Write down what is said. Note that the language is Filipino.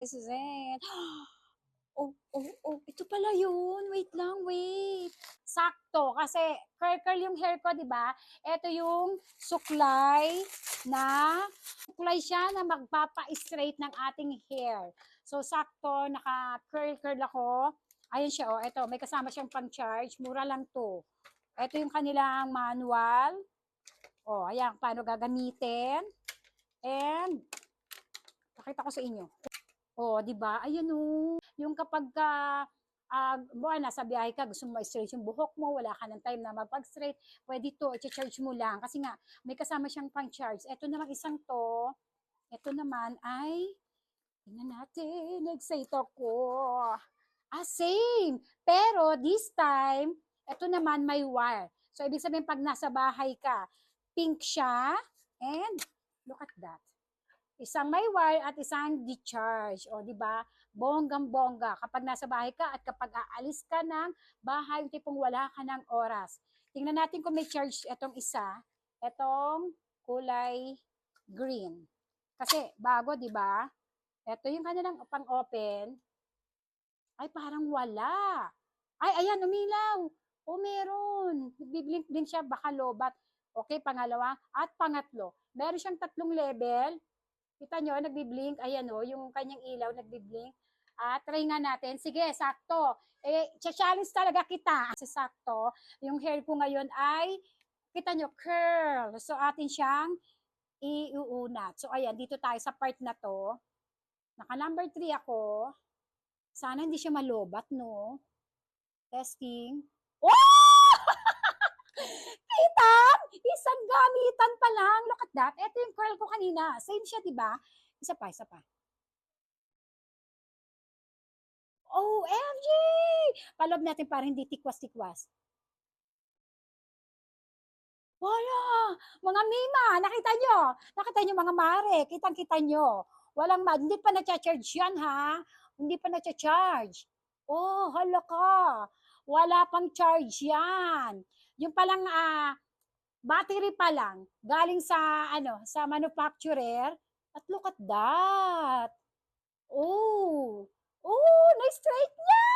This is it. Oh, oh, oh, ito pala yun. Wait lang, wait. Sakto, kasi curl yung hair ko, di ba? Ito yung suklay suklay siya na magpapa-straight ng ating hair. So, sakto, naka-curl ako. Ayun siya, oh. Ito, may kasama siyang pang-charge. Mura lang to. Ito yung kanilang manual. Oh, ayan, paano gagamitin. And, pakita ko sa inyo. Oh, 'di ba? Ayan oh, yung kapag ka nasa biyahe ka, gusto mo ma-straight yung buhok mo, wala ka ng time na magpag-straight, pwede to, i-charge mo lang. Kasi nga, may kasama siyang pang-charge. Ito naman isang to, ito naman ay, tingnan natin, excite ako. Same. Pero this time, ito naman may wire. So, ibig sabihin, pag nasa bahay ka, pink siya, and look at that. Isang may wire at isang decharge. O, di ba? Bonggang-bongga. Kapag nasa bahay ka at kapag aalis ka ng bahay, yung tipong wala ka ng oras. Tingnan natin kung may charge itong isa. Itong kulay green. Kasi bago, di ba? Ito yung kanilang pang-open. Ay, parang wala. Ay, ayan, umilaw. O, meron. Nagbiblink din siya, baka lobat. Okay, pangalawa. At pangatlo. Meron siyang tatlong level. Kita nyo, nagbi-blink. Ayan o, yung kanyang ilaw nagbi-blink. Try nga natin. Sige, sakto. Challenge talaga kita. Kasi sakto, yung hair ko ngayon ay, kita nyo, curl. So, atin siyang iuunat. So, ayan, dito tayo sa part na to. Naka number 3 ako. Sana hindi siya malobat, no? Testing. Oh! Kita? Isang gamitan pa lang. Look at that. Ito yung curl ko kanina. Same siya, di ba? Isa pa, isa pa. OMG! Palob natin para hindi tikwas-tikwas. Wala! Mga Mima, nakita nyo? Nakita nyo mga mare, kitang-kita nyo. Walang hindi pa na-charge yan ha. Hindi pa na-charge. Oh, hala ka. Wala pang charge yan. Yung palang battery pa lang, galing sa manufacturer. At look at that. Oh, oh, na-straight niya!